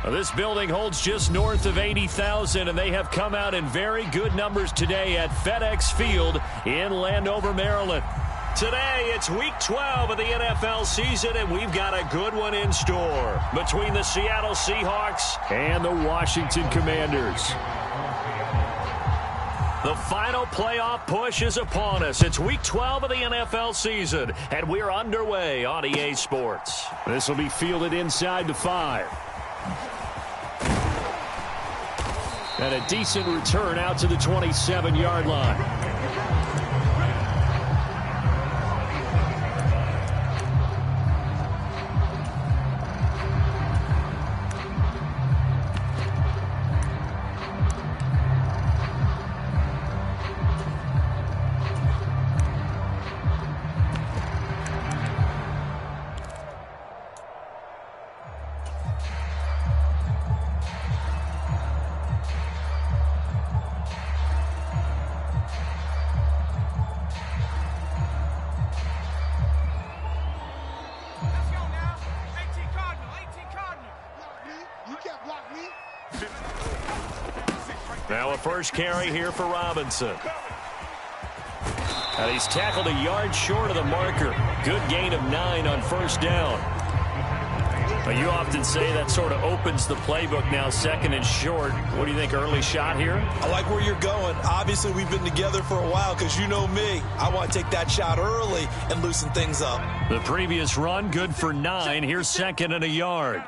This building holds just north of 80,000, and they have come out in very good numbers today at FedEx Field in Landover, Maryland. Today, it's Week 12 of the NFL season, and we've got a good one in store between the Seattle Seahawks and the Washington Commanders. The final playoff push is upon us. It's Week 12 of the NFL season, and we're underway on EA Sports. This will be fielded inside the 5. And a decent return out to the 27-yard line. Now a first carry here for Robinson. And he's tackled a yard short of the marker. Good gain of 9 on first down. But you often say that sort of opens the playbook now, second and short. What do you think, early shot here? I like where you're going. Obviously, we've been together for a while because you know me. I want to take that shot early and loosen things up. The previous run, good for 9. Here's second and a yard.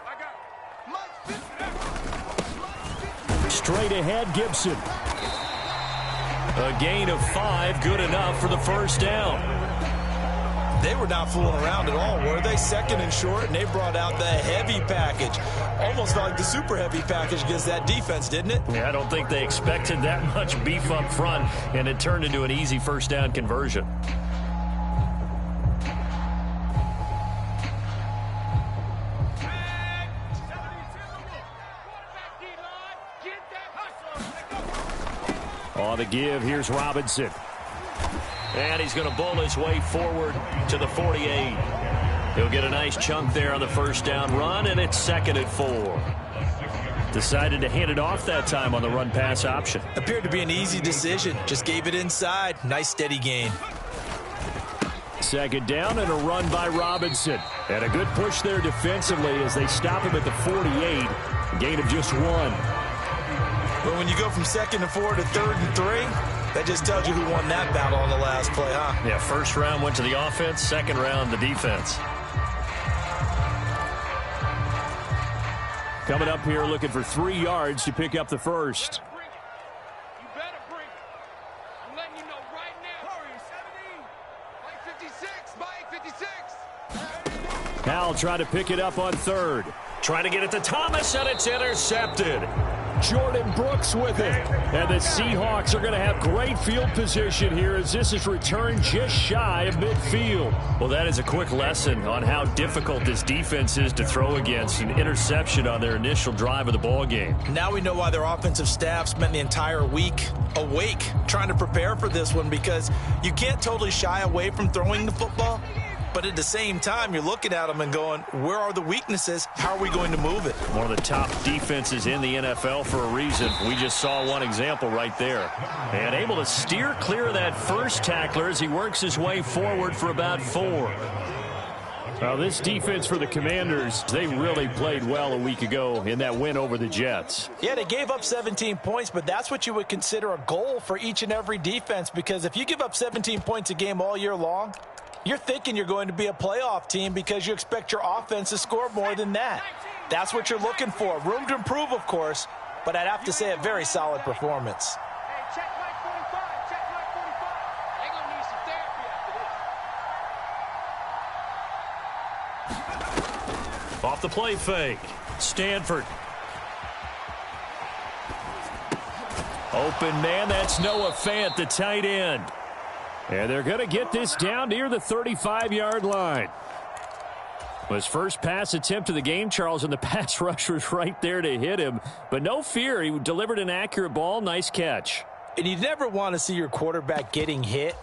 Straight ahead, Gibson. A gain of 5, good enough for the first down. They were not fooling around at all, were they? Second and short, and they brought out the heavy package. Almost felt like the super heavy package against that defense, didn't it? Yeah, I don't think they expected that much beef up front, and it turned into an easy first down conversion. On the give, here's Robinson. And he's going to bowl his way forward to the 48. He'll get a nice chunk there on the first down run, and it's second and 4. Decided to hand it off that time on the run-pass option. Appeared to be an easy decision. Just gave it inside. Nice steady gain. Second down and a run by Robinson. And a good push there defensively as they stop him at the 48. Gain of just 1. But when you go from second and 4 to third and 3, that just tells you who won that battle on the last play, huh? Yeah, first round went to the offense, second round the defense. Coming up here looking for 3 yards to pick up the first. You better bring it. I'm letting you know right now. Hurry, 17. Mike 56. Howell tried to pick it up on third. Trying to get it to Thomas, and it's intercepted. Jordan Brooks with it. And the Seahawks are going to have great field position here as this is returned just shy of midfield. Well, that is a quick lesson on how difficult this defense is to throw against. An interception on their initial drive of the ball game. Now we know why their offensive staff spent the entire week awake trying to prepare for this one, because you can't totally shy away from throwing the football. But at the same time, you're looking at them and going, where are the weaknesses? How are we going to move it? One of the top defenses in the NFL for a reason. We just saw one example right there. And able to steer clear of that first tackler as he works his way forward for about 4. Now, this defense for the Commanders, they really played well a week ago in that win over the Jets. Yeah, they gave up 17 points, but that's what you would consider a goal for each and every defense, because if you give up 17 points a game all year long, you're thinking you're going to be a playoff team because you expect your offense to score more than that. That's what you're looking for. Room to improve, of course, but I'd have to say a very solid performance. Hey, check Mike 45. Check Mike 45. They're going to need some therapy after this. Off the play fake. Stanford. Open man, that's Noah Fant, the tight end. And they're going to get this down near the 35-yard line. His first pass attempt of the game, Charles, and the pass rush was right there to hit him. But no fear, he delivered an accurate ball. Nice catch. And you never want to see your quarterback getting hit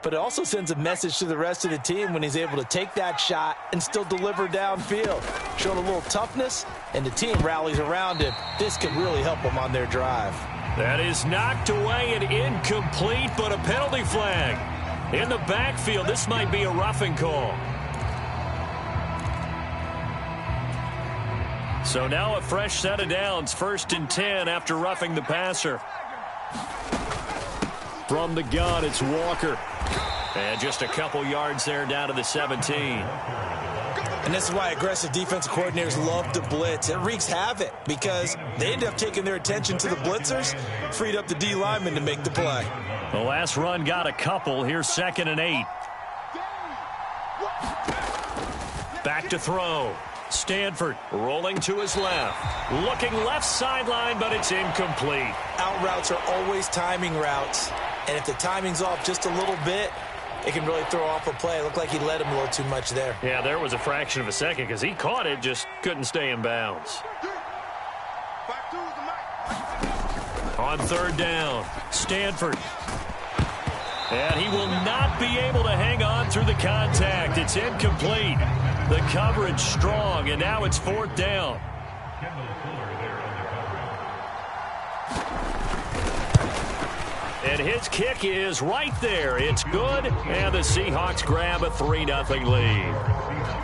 but it also sends a message to the rest of the team when he's able to take that shot and still deliver downfield. Showing a little toughness, and the team rallies around him. This could really help them on their drive. That is knocked away and incomplete, but a penalty flag. In the backfield, this might be a roughing call. So now a fresh set of downs, 1st and 10 after roughing the passer. From the gun, it's Walker. And just a couple yards there down to the 17. And this is why aggressive defensive coordinators love to blitz. It wreaks havoc because they end up taking their attention to the blitzers, freed up the D lineman to make the play. The last run got a couple. Here's 2nd and 8. Back to throw. Stanford rolling to his left. Looking left sideline, but it's incomplete. Out routes are always timing routes. And if the timing's off just a little bit, it can really throw off a play. It looked like he led him a little too much there. Yeah, there was a fraction of a second because he caught it, just couldn't stay in bounds. On 3rd down, Stanford. And he will not be able to hang on through the contact. It's incomplete. The coverage strong, and now it's 4th down. And his kick is right there. It's good, and the Seahawks grab a 3-0 lead.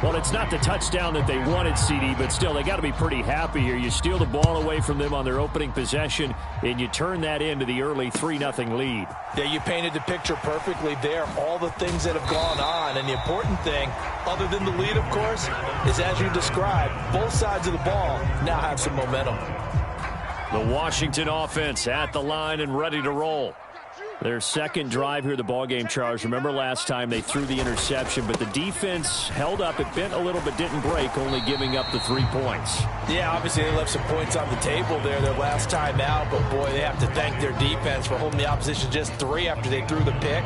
Well, it's not the touchdown that they wanted, CD, but still, they got to be pretty happy here. You steal the ball away from them on their opening possession, and you turn that into the early 3-0 lead. Yeah, you painted the picture perfectly there. All the things that have gone on, and the important thing, other than the lead, of course, is as you described, both sides of the ball now have some momentum. The Washington offense at the line and ready to roll. Their second drive here, the ballgame, Charles. Remember last time they threw the interception, but the defense held up. It bent a little but didn't break, only giving up the 3 points. Yeah, obviously they left some points on the table there their last time out, but boy, they have to thank their defense for holding the opposition just 3 after they threw the pick.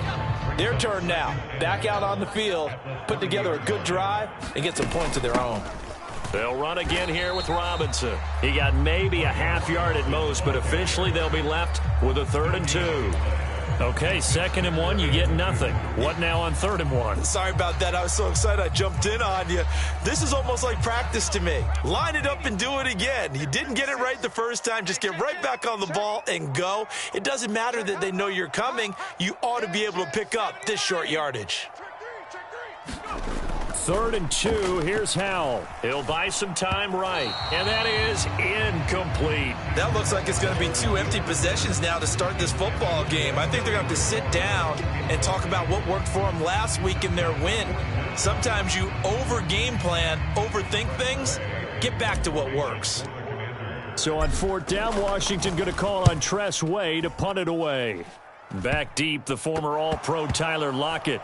Their turn now. Back out on the field, put together a good drive, and get some points of their own. They'll run again here with Robinson. He got maybe a half yard at most, but officially they'll be left with a 3rd and 2. Okay, 2nd and 1, you get nothing. What now on 3rd and 1? Sorry about that. I was so excited I jumped in on you. This is almost like practice to me. Line it up and do it again. You didn't get it right the first time. Just get right back on the ball and go. It doesn't matter that they know you're coming. You ought to be able to pick up this short yardage. 3rd and 2, here's Howell. He'll buy some time right, and that is incomplete. That looks like it's going to be 2 empty possessions now to start this football game. I think they're going to have to sit down and talk about what worked for them last week in their win. Sometimes you over-game plan, overthink things, get back to what works. So on 4th down, Washington going to call on Tress Way to punt it away. Back deep, the former All-Pro Tyler Lockett.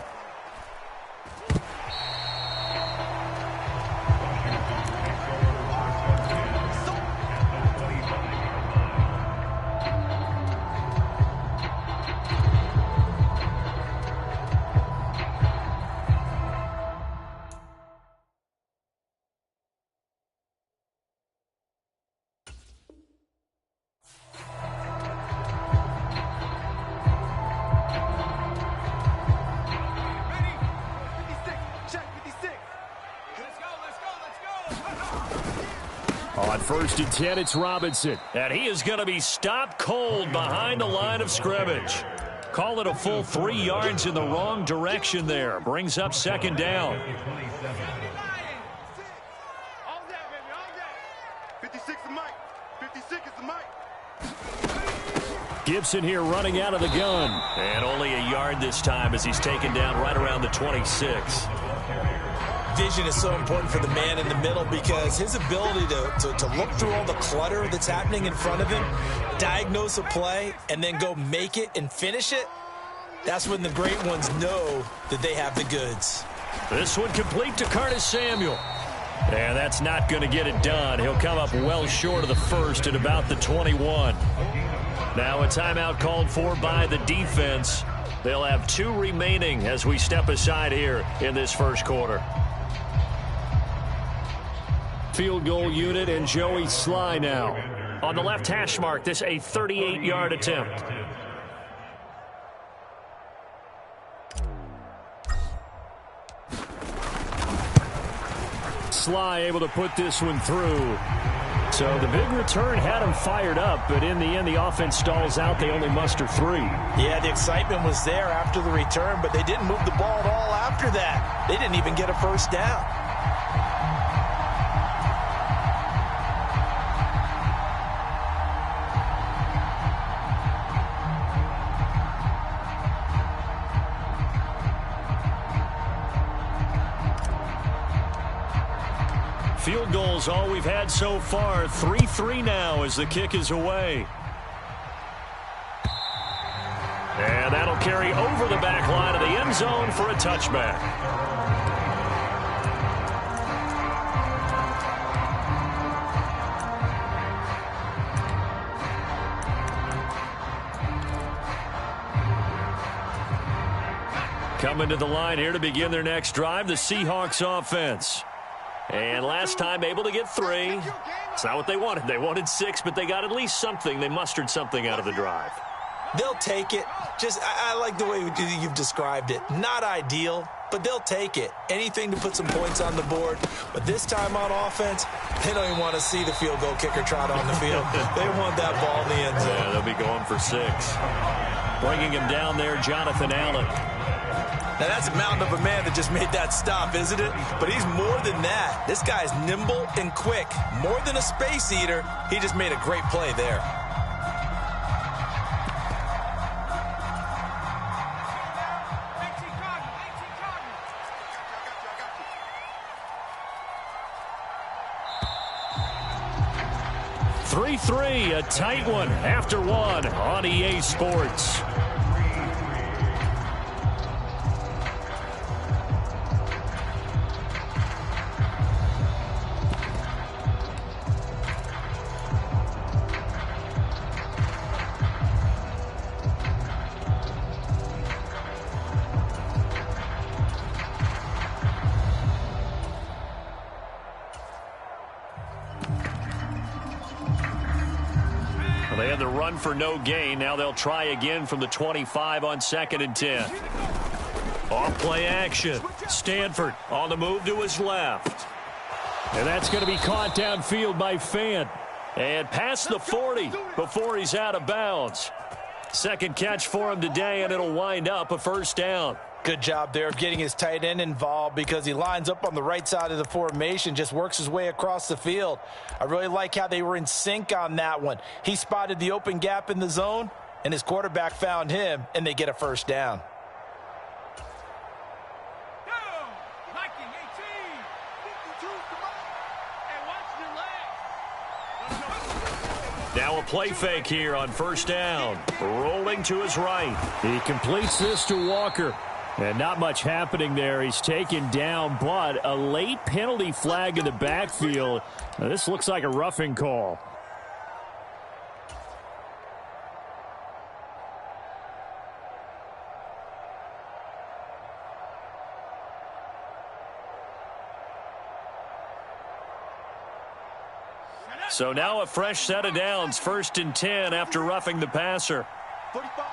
On 1st and 10, it's Robinson. And he is going to be stopped cold behind the line of scrimmage. Call it a full 3 yards in the wrong direction there. Brings up 2nd down. Gibson here running out of the gun. And only a yard this time as he's taken down right around the 26. Vision is so important for the man in the middle because his ability to look through all the clutter that's happening in front of him, diagnose a play, and then go make it and finish it, that's when the great ones know that they have the goods. This one complete to Curtis Samuel. And that's not going to get it done. He'll come up well short of the first at about the 21. Now a timeout called for by the defense. They'll have 2 remaining as we step aside here in this first quarter. Field goal unit and Joey Sly now. On the left hash mark, this a 38-yard attempt. Sly able to put this one through. So the big return had them fired up, but in the end, the offense stalls out. They only muster 3. Yeah, the excitement was there after the return, but they didn't move the ball at all after that. They didn't even get a first down. Field goals all we've had so far. 3-3 now as the kick is away. And that'll carry over the back line of the end zone for a touchback. Coming to the line here to begin their next drive, the Seahawks offense. And last time able to get 3. It's not what they wanted. They wanted 6, but they got at least something. They mustered something out of the drive. They'll take it. I like the way you've described it. Not ideal, but they'll take it. Anything to put some points on the board. But this time on offense, they don't even want to see the field goal kicker trot on the field. They want that ball in the end zone. Yeah, they'll be going for 6. Bringing him down there, Jonathan Allen. Now, that's a mountain of a man that just made that stop, isn't it? But he's more than that. This guy's nimble and quick. More than a space eater, he just made a great play there. A tight one after 1 on EA Sports. They had the run for no gain. Now they'll try again from the 25 on 2nd and 10. Off play action. Stanford on the move to his left. And that's going to be caught downfield by Fant. And past the 40 before he's out of bounds. Second catch for him today, and it'll wind up a first down. Good job there of getting his tight end involved because he lines up on the right side of the formation, just works his way across the field. I really like how they were in sync on that one. He spotted the open gap in the zone, and his quarterback found him, and they get a first down. Now a play fake here on first down. Rolling to his right. He completes this to Walker. And not much happening there. He's taken down, but a late penalty flag in the backfield. Now, this looks like a roughing call. So now a fresh set of downs. 1st and 10 after roughing the passer. 45.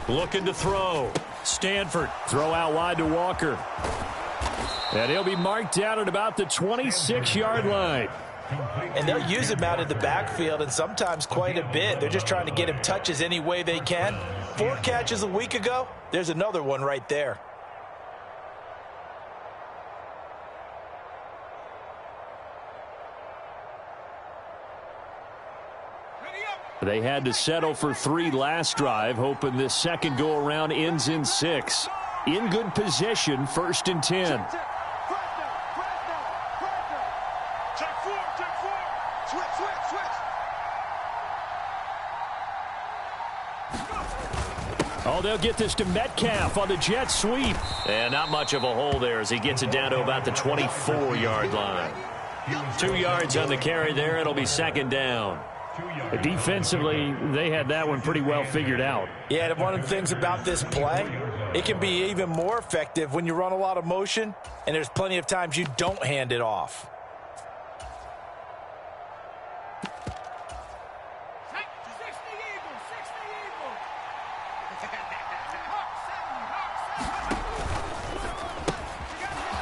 Looking to throw. Stanford. Throw out wide to Walker. And he'll be marked down at about the 26-yard line. And they'll use him out of the backfield, and sometimes quite a bit. They're just trying to get him touches any way they can. 4 catches a week ago. There's another one right there. They had to settle for 3 last drive, hoping this second go-around ends in 6. In good position, 1st and 10. Oh, they'll get this to Metcalf on the jet sweep. And not much of a hole there as he gets it down to about the 24-yard line. 2 yards on the carry there. It'll be 2nd down. Defensively, they had that one pretty well figured out. Yeah, and one of the things about this play, it can be even more effective when you run a lot of motion, and there's plenty of times you don't hand it off.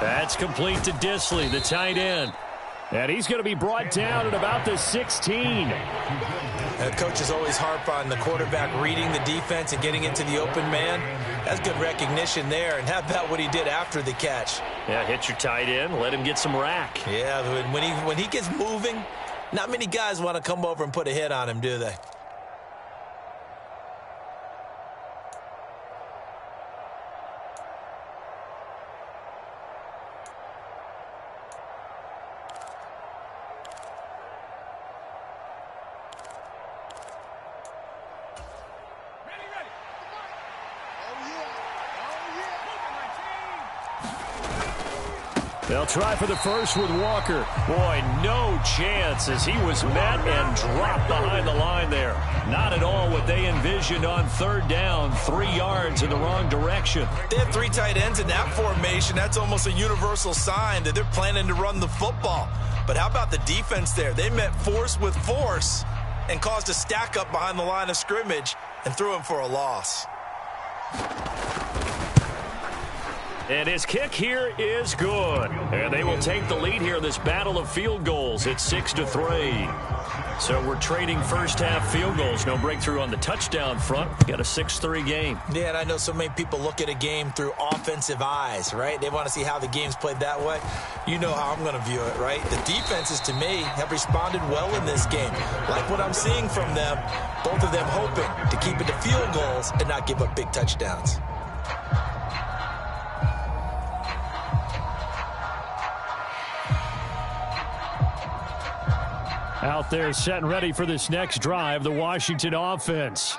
That's complete to Disley, the tight end. And he's going to be brought down at about the 16. Coaches always harp on the quarterback reading the defense and getting into the open man. That's good recognition there. And how about what he did after the catch? Yeah, hit your tight end, let him get some rack. Yeah, when he gets moving, not many guys want to come over and put a hit on him, do they? They'll try for the first with Walker. Boy, no chance as he was met and dropped behind the line there. Not at all what they envisioned on third down. 3 yards in the wrong direction. They have 3 tight ends in that formation. That's almost a universal sign that they're planning to run the football. But how about the defense there? They met force with force and caused a stack up behind the line of scrimmage and threw him for a loss. And his kick here is good. And they will take the lead here in this battle of field goals. It's 6-3. So we're trading first half field goals. No breakthrough on the touchdown front. Got a 6-3 game. Yeah, and I know so many people look at a game through offensive eyes, right? They want to see how the game's played that way. You know how I'm going to view it, right? The defenses, to me, have responded well in this game. Like what I'm seeing from them, both of them hoping to keep it to field goals and not give up big touchdowns. Out there set and ready for this next drive, the Washington offense.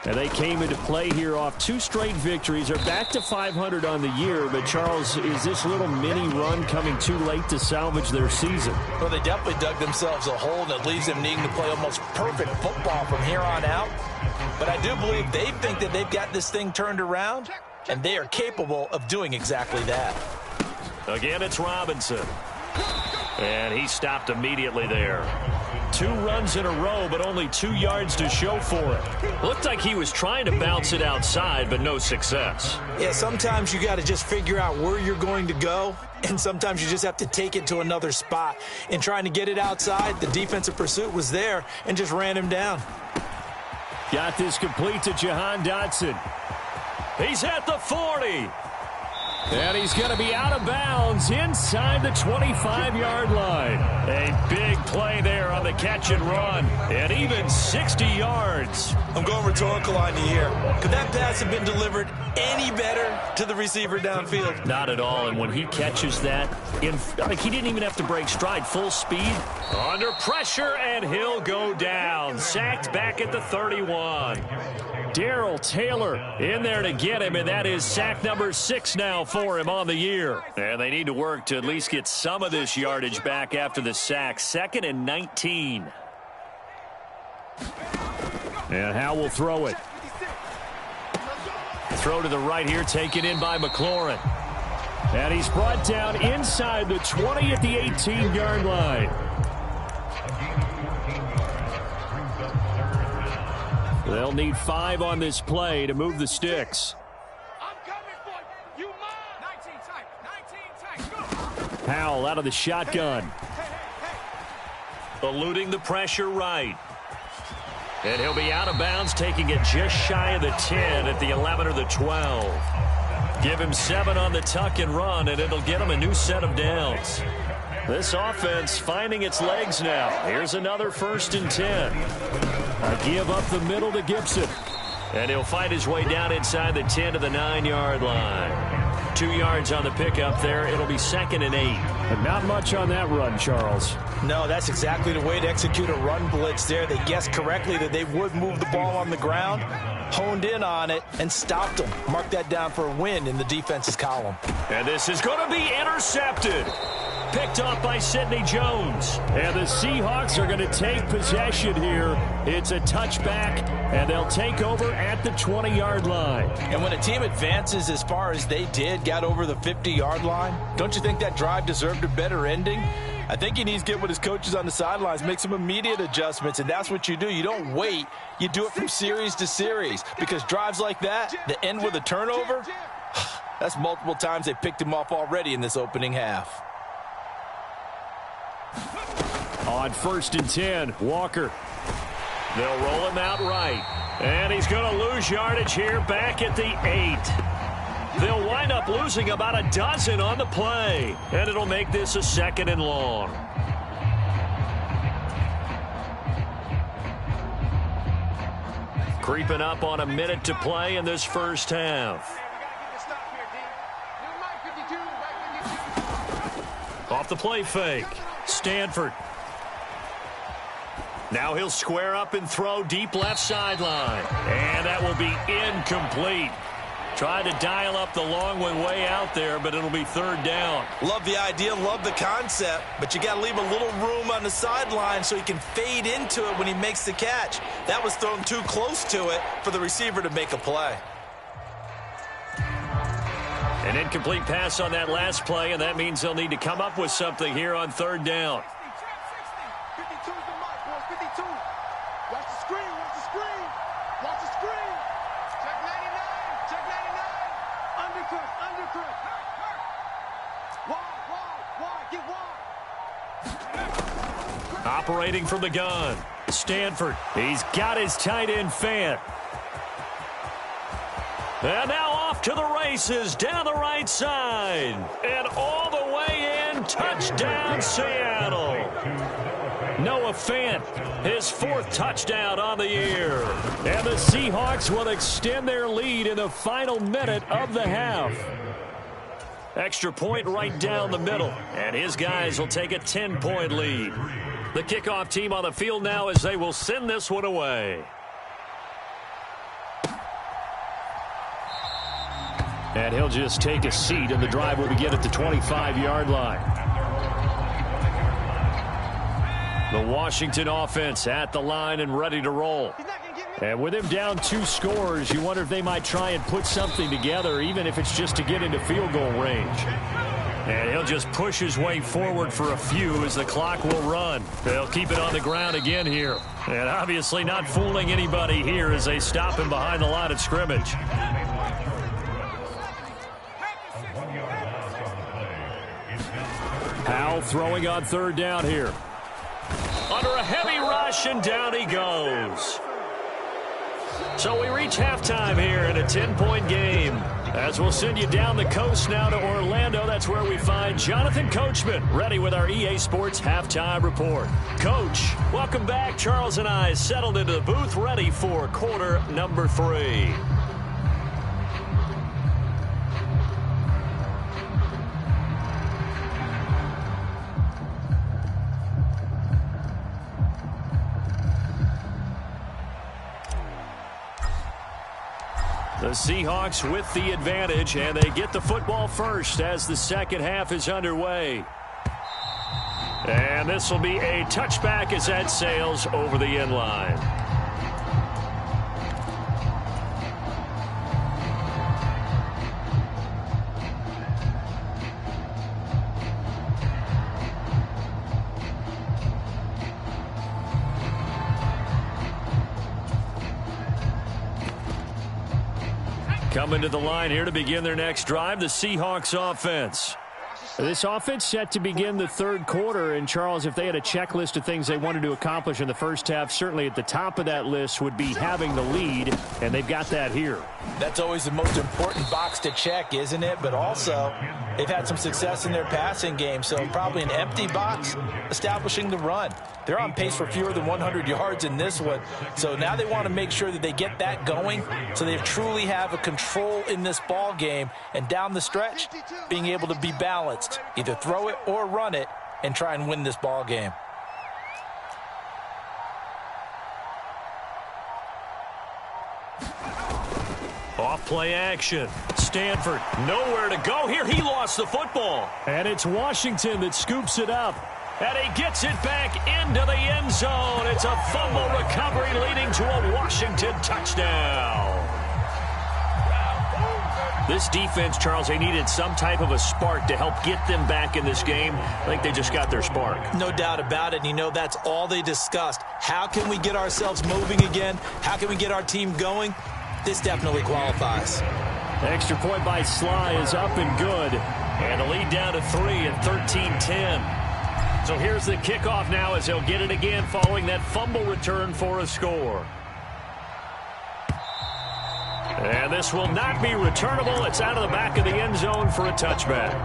And they came into play here off 2 straight victories. They're back to 500 on the year. But, Charles, is this little mini run coming too late to salvage their season? Well, they definitely dug themselves a hole that leaves them needing to play almost perfect football from here on out. But I do believe they think that they've got this thing turned around, and they are capable of doing exactly that. Again, it's Robinson. And he stopped immediately there. 2 runs in a row, but only 2 yards to show for it. Looked like he was trying to bounce it outside, but no success. Yeah, sometimes you got to just figure out where you're going to go, and sometimes you just have to take it to another spot. In trying to get it outside, the defensive pursuit was there and just ran him down. Got this complete to Jahan Dotson. He's at the 40. And he's going to be out of bounds inside the 25-yard line. A big play there on the catch and run. And even 60 yards. I'm going rhetorical on you here. Could that pass have been delivered any better to the receiver downfield? Not at all. And when he catches that, he didn't even have to break stride. Full speed. Under pressure, and he'll go down. Sacked back at the 31. Darrell Taylor in there to get him, and that is sack number 6 now for him on the year. And they need to work to at least get some of this yardage back after the sack. 2nd and 19. And Howe will throw it. Throw to the right here, taken in by McLaurin. And he's brought down inside the 20 at the 18-yard line. They'll need 5 on this play to move the sticks. I'm coming for you. You mine. 19 tight. Go. Howell out of the shotgun. Eluding the pressure right. And he'll be out of bounds, taking it just shy of the 10 at the 11 or the 12. Give him 7 on the tuck and run, and it'll get him a new set of downs. This offense finding its legs now. Here's another 1st and 10. A give up the middle to Gibson. And he'll fight his way down inside the 10 to the 9-yard line. 2 yards on the pickup there. It'll be 2nd and 8. But not much on that run, Charles. No, that's exactly the way to execute a run blitz there. They guessed correctly that they would move the ball on the ground, honed in on it, and stopped them. Mark that down for a win in the defense's column. And this is going to be intercepted. Picked off by Sidney Jones. And the Seahawks are going to take possession here. It's a touchback, and they'll take over at the 20-yard line. And when a team advances as far as they did, got over the 50-yard line, don't you think that drive deserved a better ending? I think he needs to get with his coaches on the sidelines, make some immediate adjustments, and that's what you do. You don't wait. You do it from series to series, because drives like that end with a turnover, That's multiple times they picked him off already in this opening half. On 1st and 10, Walker. They'll roll him out right. And he's going to lose yardage here back at the 8. They'll wind up losing about a dozen on the play. And it'll make this a 2nd and long. Creeping up on a minute to play in this first half. Off the play fake. Stanford. Now he'll square up and throw deep left sideline. And that will be incomplete. Trying to dial up the long one way out there, but it'll be 3rd down. Love the idea, love the concept, but you got to leave a little room on the sideline so he can fade into it when he makes the catch. That was thrown too close to it for the receiver to make a play. An incomplete pass on that last play, and that means they'll need to come up with something here on 3rd down. 52's the mark, boys. 52. Watch the screen. Watch the screen. Watch the screen. Check 99. Check 99. Undercut. Undercut. Wide. Get wide. Operating from the gun. Stanford. He's got his tight end Fant. And now off to the races down the right side. And all the way in. Touchdown, Seattle. Noah Fant, his 4th touchdown on the year. And the Seahawks will extend their lead in the final minute of the half. Extra point right down the middle. And his guys will take a 10-point lead. The kickoff team on the field now as they will send this one away. And he'll just take a seat, and the drive will begin at the 25-yard line. The Washington offense at the line and ready to roll. And with him down 2 scores, you wonder if they might try and put something together, even if it's just to get into field goal range. And he'll just push his way forward for a few as the clock will run. They'll keep it on the ground again here. And obviously not fooling anybody here as they stop him behind the line of scrimmage. Powell throwing on 3rd down here. Under a heavy rush, and down he goes. So we reach halftime here in a 10-point game. As we'll send you down the coast now to Orlando, that's where we find Jonathan Coachman, ready with our EA Sports Halftime Report. Coach, welcome back. Charles and I settled into the booth, ready for quarter number 3. The Seahawks with the advantage, and they get the football first as the second half is underway. And this will be a touchback as that sails over the end line. Coming to the line here to begin their next drive, the Seahawks offense. This offense set to begin the 3rd quarter, and Charles, if they had a checklist of things they wanted to accomplish in the first half, certainly at the top of that list would be having the lead, and they've got that here. That's always the most important box to check, isn't it? But also, they've had some success in their passing game, so probably an empty box establishing the run. They're on pace for fewer than 100 yards in this one, so now they want to make sure that they get that going so they truly have a control in this ball game, and down the stretch, being able to be balanced, either throw it or run it, and try and win this ball game. Off play action. Stanford nowhere to go here. He lost the football. And it's Washington that scoops it up. And he gets it back into the end zone. It's a fumble recovery leading to a Washington touchdown. This defense, Charles, they needed some type of a spark to help get them back in this game. I think they just got their spark. No doubt about it. And you know that's all they discussed. How can we get ourselves moving again? How can we get our team going? This definitely qualifies. Extra point by Sly is up and good. And the lead down to 3 at 13-10. So here's the kickoff now as he'll get it again following that fumble return for a score. And this will not be returnable. It's out of the back of the end zone for a touchback.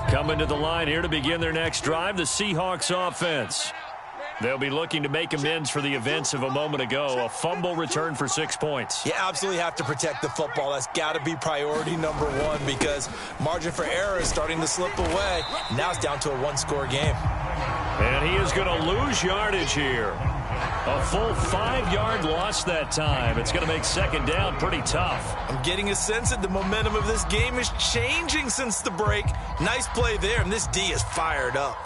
Coming to the line here to begin their next drive, the Seahawks offense. They'll be looking to make amends for the events of a moment ago. A fumble return for 6 points. You absolutely have to protect the football. That's got to be priority number one because margin for error is starting to slip away. Now it's down to a one-score game. And he is going to lose yardage here. A full 5-yard loss that time. It's going to make second down pretty tough. I'm getting a sense that the momentum of this game is changing since the break. Nice play there, and this D is fired up.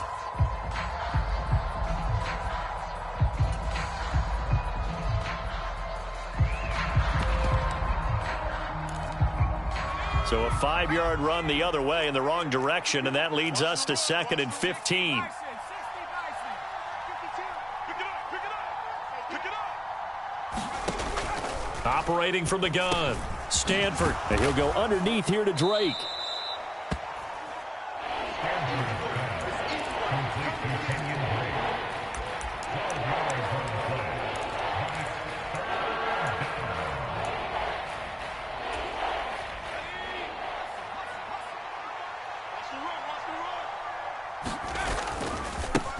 So a 5-yard run the other way in the wrong direction, and that leads us to 2nd and 15. Operating from the gun, Stanford, and he'll go underneath here to Drake.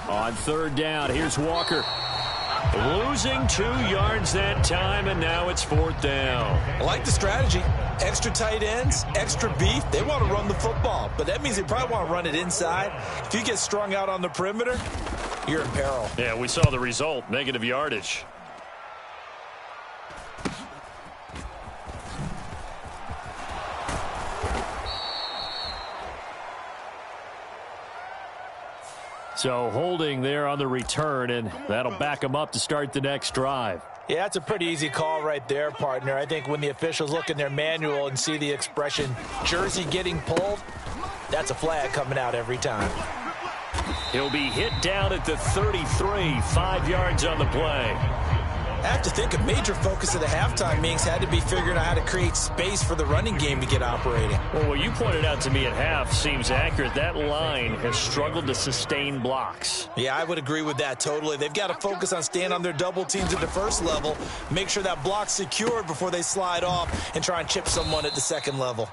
On 3rd down, here's Walker. Losing 2 yards that time, and now it's 4th down. I like the strategy. Extra tight ends, extra beef. They want to run the football, but that means they probably want to run it inside. If you get strung out on the perimeter, you're in peril. Yeah, we saw the result, negative yardage. So holding there on the return, and that'll back them up to start the next drive. Yeah, that's a pretty easy call right there, partner. I think when the officials look in their manual and see the expression jersey getting pulled, that's a flag coming out every time. He'll be hit down at the 33, 5 yards on the play. I have to think a major focus of the halftime meetings had to be figuring out how to create space for the running game to get operating. Well, what you pointed out to me at half seems accurate. That line has struggled to sustain blocks. Yeah, I would agree with that totally. They've got to focus on staying on their double teams at the first level, make sure that block's secured before they slide off and try and chip someone at the second level.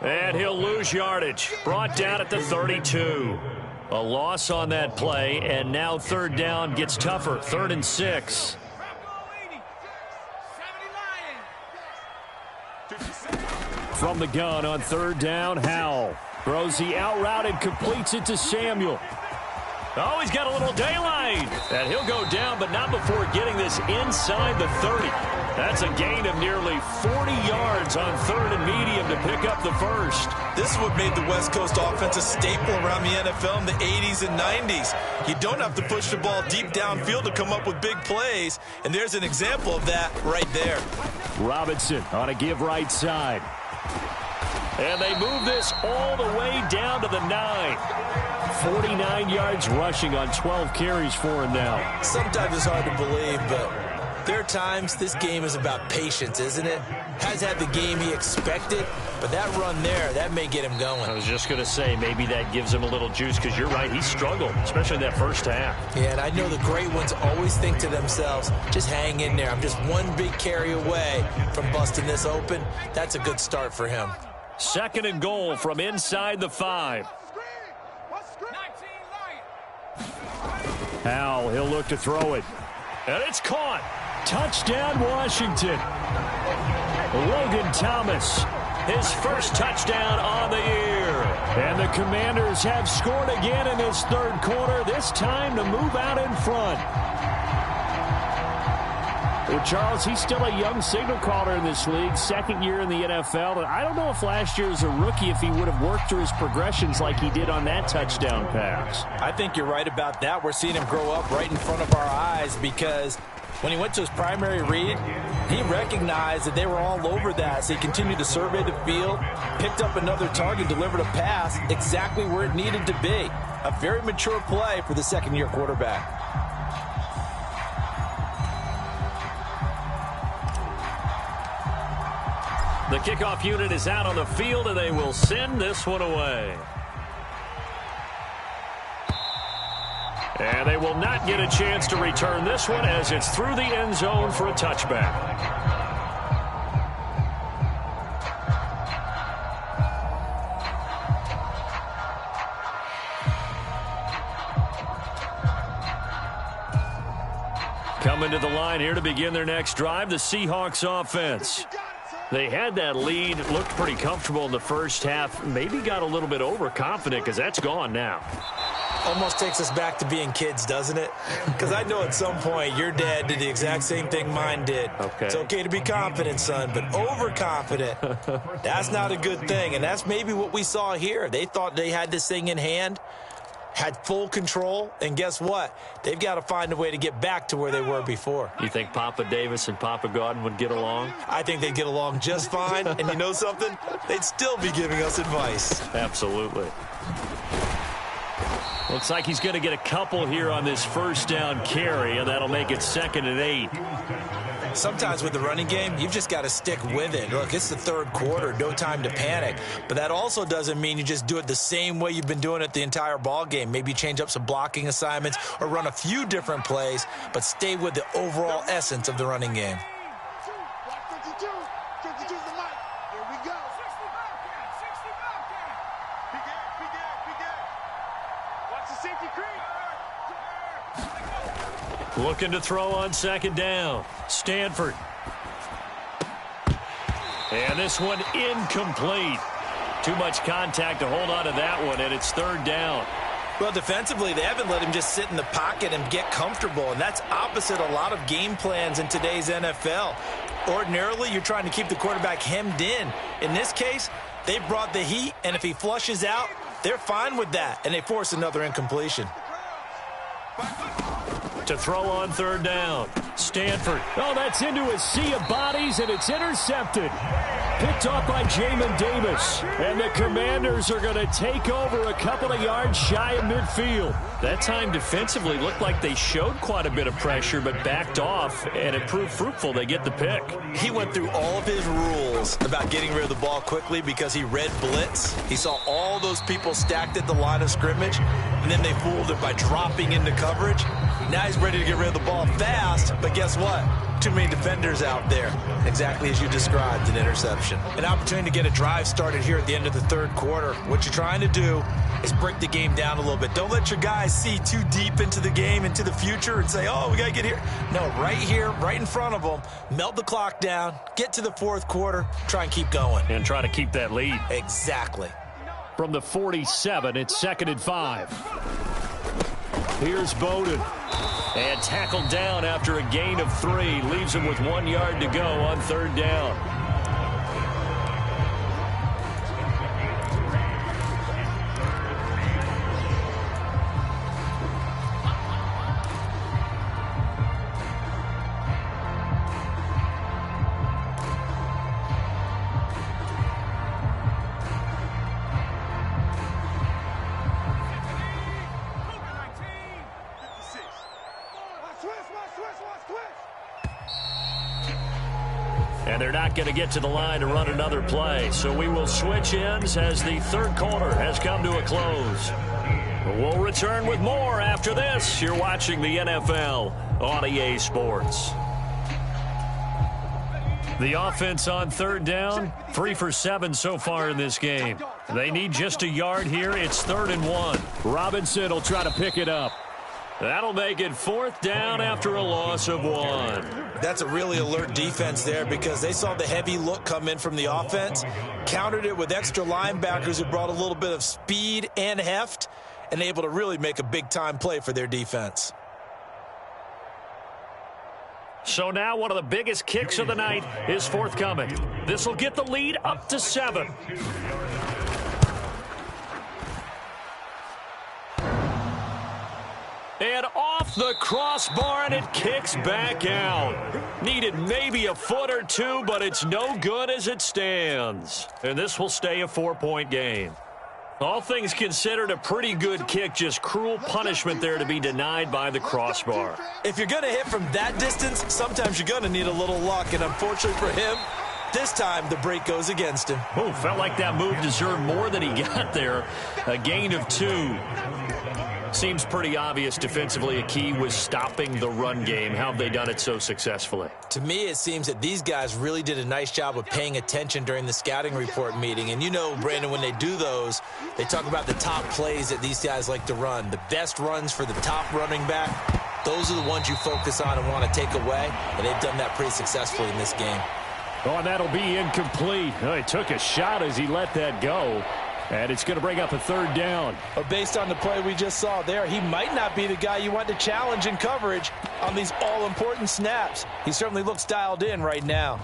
And he'll lose yardage. Brought down at the 32. A loss on that play, and now 3rd down gets tougher. 3rd and 6. From the gun on 3rd down, Howell throws the out route and completes it to Samuel. Oh, he's got a little daylight. And he'll go down, but not before getting this inside the 30. That's a gain of nearly 40 yards on 3rd and medium to pick up the first. This is what made the West Coast offense a staple around the NFL in the 80s and 90s. You don't have to push the ball deep downfield to come up with big plays, and there's an example of that right there. Robinson on a give right side. And they move this all the way down to the 9. 49 yards rushing on 12 carries for him now. Sometimes it's hard to believe, but there are times this game is about patience, isn't it? Has had the game he expected, but that run there, that may get him going. I was just going to say, maybe that gives him a little juice, because you're right, he struggled, especially in that first half. Yeah, and I know the great ones always think to themselves, just hang in there. I'm just one big carry away from busting this open. That's a good start for him. 2nd and goal from inside the 5. Howell, he'll look to throw it. And it's caught. Touchdown, Washington. Logan Thomas, his first touchdown on the year. And the Commanders have scored again in this 3rd quarter, this time to move out in front. Well, Charles, he's still a young signal caller in this league, 2nd year in the NFL. And I don't know if last year as a rookie, if he would have worked through his progressions like he did on that touchdown pass. I think you're right about that. We're seeing him grow up right in front of our eyes because When he went to his primary read, he recognized that they were all over that, so he continued to survey the field, picked up another target, delivered a pass exactly where it needed to be. A very mature play for the second-year quarterback. The kickoff unit is out on the field, and they will send this one away. And they will not get a chance to return this one as it's through the end zone for a touchback. Coming to the line here to begin their next drive, the Seahawks offense. They had that lead, looked pretty comfortable in the first half, maybe got a little bit overconfident because that's gone now. Almost takes us back to being kids, doesn't it? Because I know at some point your dad did the exact same thing mine did. Okay. It's okay to be confident, son, but overconfident, that's not a good thing. And that's maybe what we saw here. They thought they had this thing in hand, had full control, and guess what? They've got to find a way to get back to where they were before. You think Papa Davis and Papa Godwin would get along? I think they'd get along just fine, and you know something? They'd still be giving us advice. Absolutely. Looks like he's going to get a couple here on this first down carry, and that'll make it 2nd and 8. Sometimes with the running game, you've just got to stick with it. Look, it's the third quarter, no time to panic. But that also doesn't mean you just do it the same way you've been doing it the entire ball game. Maybe change up some blocking assignments or run a few different plays, but stay with the overall essence of the running game. 52. 52's the mic. Here we go. 60 Bobcat. 60 Bobcat. Big Ed. Watch the safety creep. Looking to throw on 2nd down. Stanford. And this one incomplete. Too much contact to hold on to that one, and it's 3rd down. Well, defensively, they haven't let him just sit in the pocket and get comfortable, and that's opposite a lot of game plans in today's NFL. Ordinarily, you're trying to keep the quarterback hemmed in. In this case, they brought the heat, and if he flushes out, they're fine with that, and they force another incompletion. To throw on 3rd down. Stanford. Oh, that's into a sea of bodies, and it's intercepted. Picked off by Jamin Davis. And the Commanders are going to take over a couple of yards shy of midfield. That time defensively looked like they showed quite a bit of pressure, but backed off, and it proved fruitful. They get the pick. He went through all of his rules about getting rid of the ball quickly because he read blitz. He saw all those people stacked at the line of scrimmage, and then they fooled it by dropping into coverage. Now he's ready to get rid of the ball fast, but guess what? Too many defenders out there. Exactly as you described, an interception. An opportunity to get a drive started here at the end of the third quarter. What you're trying to do is break the game down a little bit. Don't let your guys see too deep into the game, into the future, and say, oh, we got to get here. No, right here, right in front of them, melt the clock down, get to the fourth quarter, try and keep going. And try to keep that lead. Exactly. From the 47, it's 2nd and 5. Here's Bowden. And tackled down after a gain of 3. Leaves him with 1 yard to go on 3rd down. And they're not going to get to the line to run another play. So we will switch ends as the third quarter has come to a close. We'll return with more after this. You're watching the NFL on EA Sports. The offense on 3rd down, 3 for 7 so far in this game. They need just a yard here. It's 3rd and 1. Robinson will try to pick it up. That'll make it 4th down after a loss of 1. That's a really alert defense there because they saw the heavy look come in from the offense, countered it with extra linebackers who brought a little bit of speed and heft, and able to really make a big-time play for their defense. So now one of the biggest kicks of the night is forthcoming. This will get the lead up to 7. And off off the crossbar, and it kicks back out. Needed maybe a foot or two, but it's no good as it stands. And this will stay a 4-point game. All things considered, a pretty good kick, just cruel punishment there to be denied by the crossbar. If you're going to hit from that distance, sometimes you're going to need a little luck, and unfortunately for him, this time the break goes against him. Oh, felt like that move deserved more than he got there. A gain of 2. Seems pretty obvious defensively a key was stopping the run game. How have they done it so successfully? To me, it seems that these guys really did a nice job of paying attention during the scouting report meeting. And you know, Brandon, when they do those, they talk about the top plays that these guys like to run. The best runs for the top running back, those are the ones you focus on and want to take away. And they've done that pretty successfully in this game. Oh, and that'll be incomplete. Oh, he took a shot as he let that go. And it's going to bring up a 3rd down. But based on the play we just saw there, he might not be the guy you want to challenge in coverage on these all-important snaps. He certainly looks dialed in right now.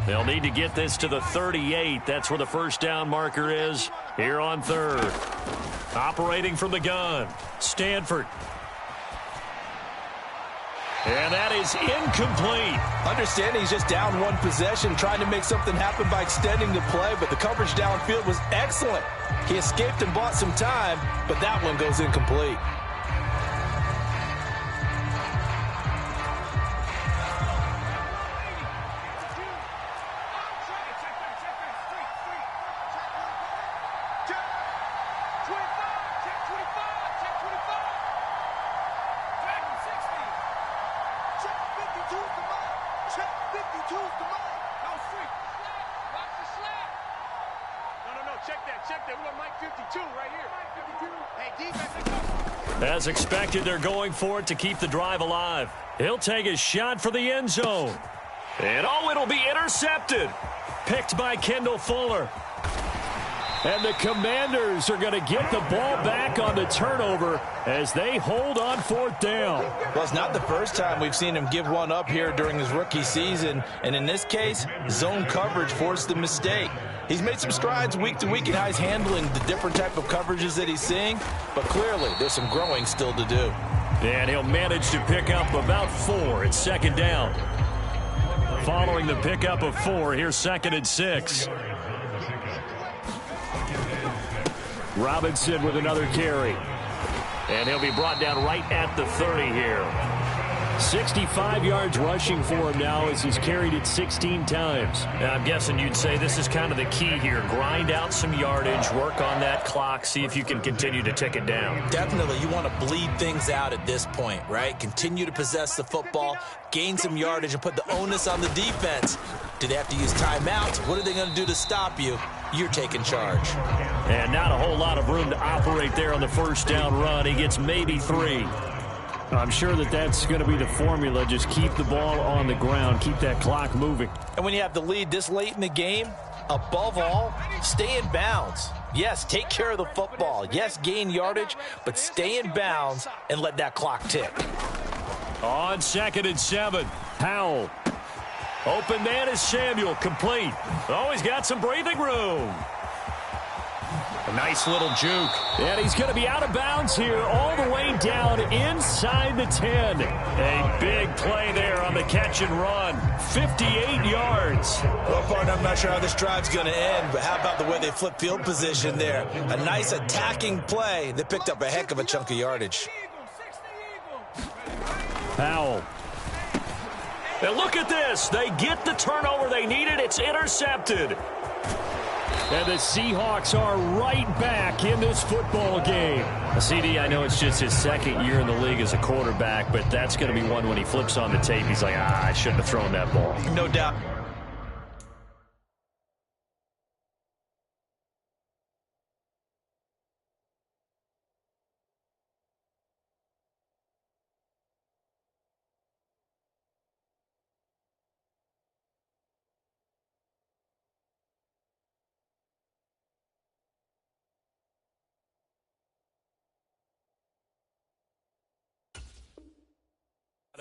They'll need to get this to the 38. That's where the 1st down marker is here on 3rd. Operating from the gun, Stanford. And that is incomplete. Understanding he's just down 1 possession, trying to make something happen by extending the play, but the coverage downfield was excellent. He escaped and bought some time, but that one goes incomplete. As expected, they're going for it to keep the drive alive. He'll take a shot for the end zone. And oh, it'll be intercepted. Picked by Kendall Fuller. And the Commanders are going to get the ball back on the turnover as they hold on 4th down. Well, it's not the first time we've seen him give one up here during his rookie season. And in this case, zone coverage forced the mistake. He's made some strides week to week in how he's handling the different type of coverages that he's seeing. But clearly, there's some growing still to do. And he'll manage to pick up about 4. It's 2nd down. Following the pickup of 4, here's 2nd and 6. Robinson with another carry. And he'll be brought down right at the 30 here. 65 yards rushing for him now as he's carried it 16 times. Now, I'm guessing you'd say this is kind of the key here. Grind out some yardage, work on that clock, see if you can continue to tick it down. Definitely. You want to bleed things out at this point, right? Continue to possess the football, gain some yardage, and put the onus on the defense. Do they have to use timeouts? What are they going to do to stop you? You're taking charge. And not a whole lot of room to operate there on the 1st down run. He gets maybe 3. I'm sure that that's going to be the formula. Just keep the ball on the ground. Keep that clock moving. And when you have the lead this late in the game, above all, stay in bounds. Yes, take care of the football. Yes, gain yardage, but stay in bounds and let that clock tick. On 2nd and 7, Powell. Open man is Samuel, complete. Oh, he's got some breathing room. A nice little juke. And he's going to be out of bounds here all the way down inside the 10. A big play there on the catch and run. 58 yards. Well, partner, I'm not sure how this drive's going to end, but how about the way they flip field position there? A nice attacking play that picked up a heck of a chunk of yardage. Powell. And look at this. They get the turnover they needed. It's intercepted. And the Seahawks are right back in this football game. CD, I know it's just his 2nd year in the league as a quarterback, but that's going to be one when he flips on the tape. He's like, I shouldn't have thrown that ball. No doubt.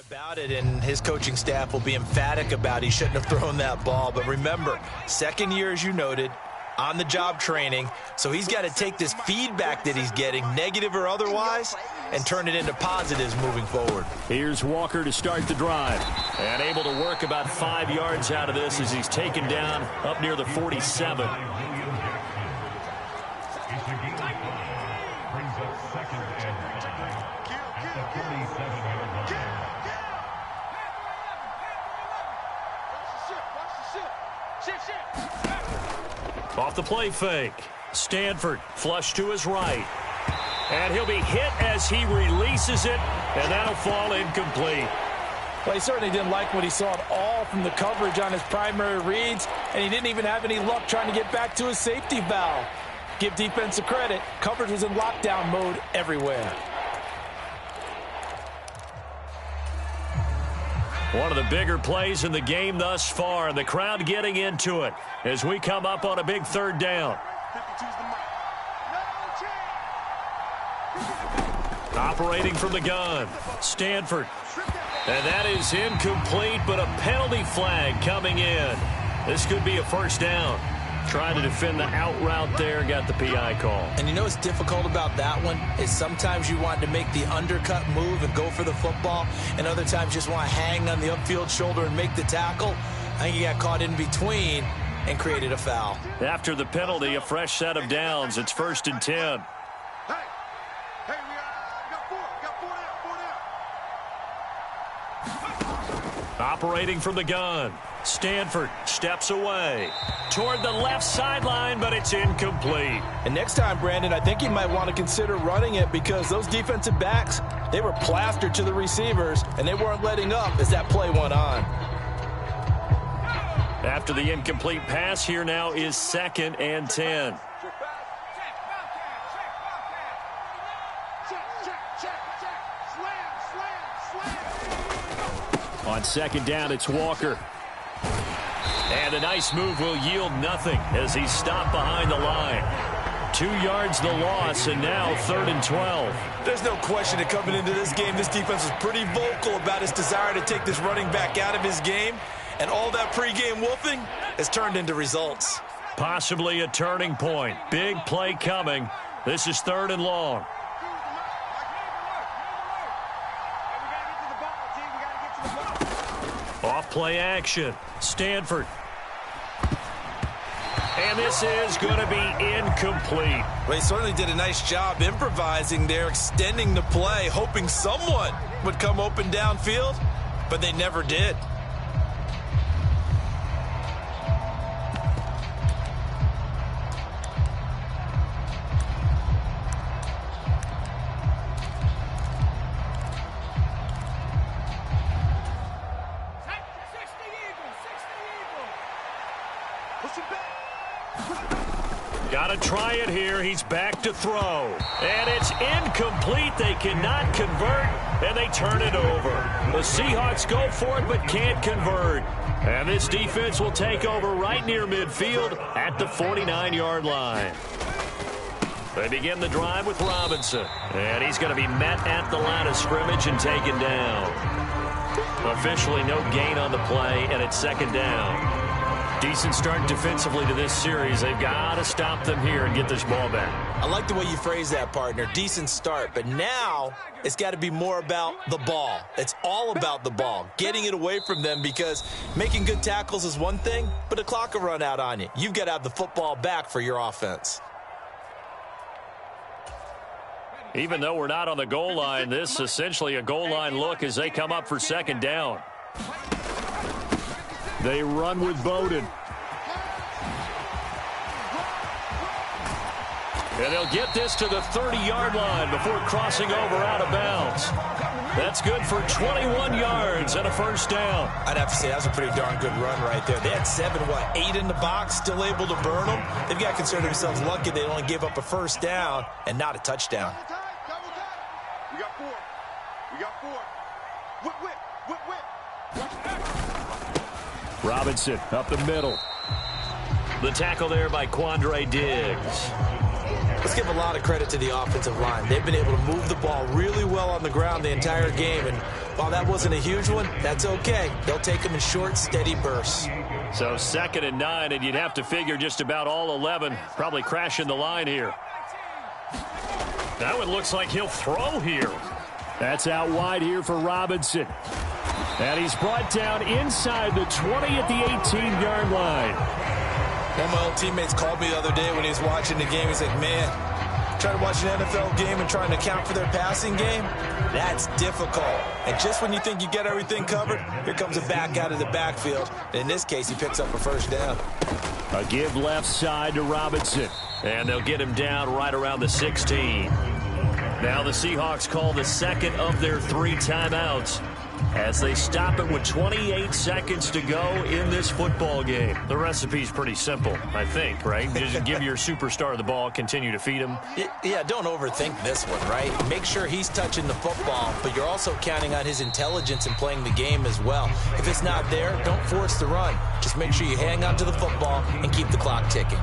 About it, and his coaching staff will be emphatic about he shouldn't have thrown that ball. But remember, 2nd year, as you noted, on-the-job training, so he's got to take this feedback that he's getting, negative or otherwise, and turn it into positives moving forward. Here's Walker to start the drive. And able to work about 5 yards out of this as he's taken down up near the 47. Off the play fake. Stanford flush to his right. And he'll be hit as he releases it, and that'll fall incomplete. Well, he certainly didn't like what he saw at all from the coverage on his primary reads, and he didn't even have any luck trying to get back to his safety valve. Give defensive credit. Coverage was in lockdown mode everywhere. One of the bigger plays in the game thus far, and the crowd getting into it as we come up on a big third down. Operating from the gun, Stanford. And that is incomplete, but a penalty flag coming in. This could be a first down. Trying to defend the out route there, got the PI call. And you know what's difficult about that one is sometimes you want to make the undercut move and go for the football, and other times you just want to hang on the upfield shoulder and make the tackle. I think he got caught in between and created a foul. After the penalty, a fresh set of downs. It's 1st and 10. Hey, we got four down. Operating from the gun. Stanford steps away toward the left sideline, but it's incomplete. And next time, Brandon, I think you might want to consider running it because those defensive backs, they were plastered to the receivers, and they weren't letting up as that play went on. After the incomplete pass, here now is 2nd and 10. On 2nd down, it's Walker. And a nice move will yield nothing as he's stopped behind the line. 2 yards the loss, and now 3rd and 12. There's no question that coming into this game, this defense was pretty vocal about his desire to take this running back out of his game. And all that pregame wolfing has turned into results. Possibly a turning point. Big play coming. This is 3rd and long. Off play action. Stanford. And this is going to be incomplete. Well, he certainly did a nice job improvising there, extending the play, hoping someone would come open downfield, but they never did. Got to try it here. He's back to throw. And it's incomplete. They cannot convert, and they turn it over. The Seahawks go for it but can't convert. And this defense will take over right near midfield at the 49-yard line. They begin the drive with Robinson. And he's going to be met at the line of scrimmage and taken down. Officially no gain on the play, and it's 2nd down. Decent start defensively to this series. They've got to stop them here and get this ball back. I like the way you phrase that, partner. Decent start. But now it's got to be more about the ball. It's all about the ball. Getting it away from them because making good tackles is one thing, but the clock will run out on you. You've got to have the football back for your offense. Even though we're not on the goal line, this is essentially a goal line look as they come up for 2nd down. They run with Bowden. And they'll get this to the 30-yard line before crossing over out of bounds. That's good for 21 yards and a first down. I'd have to say that's a pretty darn good run right there. They had 8 in the box, still able to burn them. They've got to consider themselves lucky they only gave up a first down and not a touchdown. We got 4. We got 4. Whip, whip, whip, whip. Robinson up the middle. The tackle there by Quandre Diggs. Let's give a lot of credit to the offensive line. They've been able to move the ball really well on the ground the entire game. And while that wasn't a huge one, that's okay. They'll take them in short, steady bursts. So 2nd and 9, and you'd have to figure just about all 11 probably crashing the line here. That one looks like he'll throw here. That's out wide here for Robinson. And he's brought down inside the 20 at the 18-yard line. One of my old teammates called me the other day when he was watching the game. He's like, man, trying to watch an NFL game and trying to account for their passing game, that's difficult. And just when you think you get everything covered, here comes a back out of the backfield. In this case, he picks up a first down. A give left side to Robinson. And they'll get him down right around the 16. Now the Seahawks call the second of their 3 timeouts as they stop it with 28 seconds to go in this football game. The recipe's pretty simple, I think, right? Just give your superstar the ball, continue to feed him. Yeah, don't overthink this one, right? Make sure he's touching the football, but you're also counting on his intelligence in playing the game as well. If it's not there, don't force the run. Just make sure you hang on to the football and keep the clock ticking.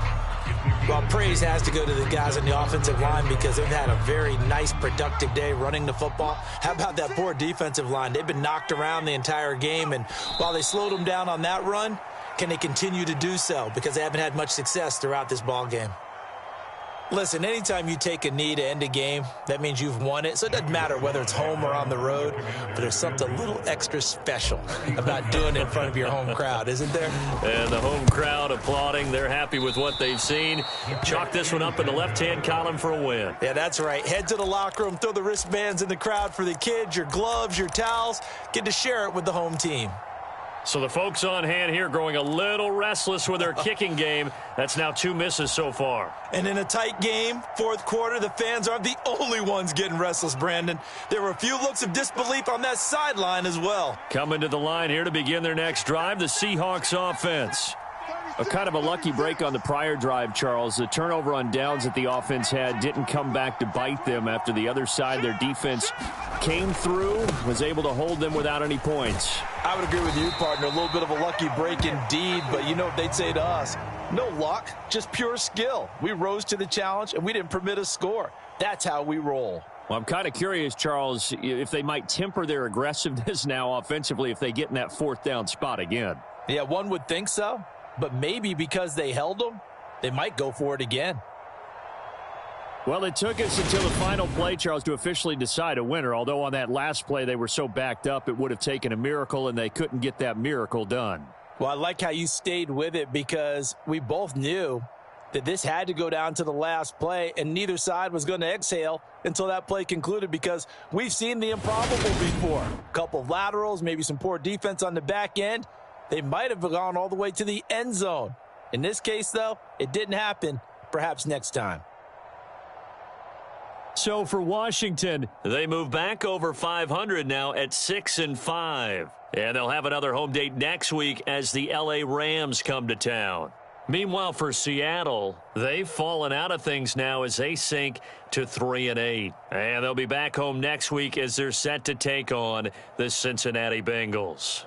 Well, praise has to go to the guys on the offensive line because they've had a very nice, productive day running the football. How about that poor defensive line? They've been knocked around the entire game, and while they slowed them down on that run, can they continue to do so? Because they haven't had much success throughout this ball game. Listen, anytime you take a knee to end a game, that means you've won it. So it doesn't matter whether it's home or on the road, but there's something a little extra special about doing it in front of your home crowd, isn't there? And the home crowd applauding. They're happy with what they've seen. Chalk this one up in the left-hand column for a win. Yeah, that's right. Head to the locker room, throw the wristbands in the crowd for the kids, your gloves, your towels. Get to share it with the home team. So the folks on hand here growing a little restless with their kicking game. That's now 2 misses so far. And in a tight game, fourth quarter, the fans aren't the only ones getting restless, Brandon. There were a few looks of disbelief on that sideline as well. Coming to the line here to begin their next drive, the Seahawks offense. A kind of a lucky break on the prior drive, Charles. The turnover on downs that the offense had didn't come back to bite them after the other side. Their defense came through, was able to hold them without any points. I would agree with you, partner. A little bit of a lucky break indeed, but you know what they'd say to us? No luck, just pure skill. We rose to the challenge, and we didn't permit a score. That's how we roll. Well, I'm kind of curious, Charles, if they might temper their aggressiveness now offensively if they get in that 4th down spot again. Yeah, one would think so. But maybe because they held them, they might go for it again. Well, it took us until the final play, Charles, to officially decide a winner. Although on that last play they were so backed up, it would have taken a miracle, and they couldn't get that miracle done. Well, I like how you stayed with it because we both knew that this had to go down to the last play, and neither side was going to exhale until that play concluded because we've seen the improbable before. A couple of laterals, maybe some poor defense on the back end. They might have gone all the way to the end zone. In this case, though, it didn't happen. Perhaps next time. So for Washington, they move back over 500 now at 6-5. And they'll have another home date next week as the LA Rams come to town. Meanwhile, for Seattle, they've fallen out of things now as they sink to 3-8. And they'll be back home next week as they're set to take on the Cincinnati Bengals.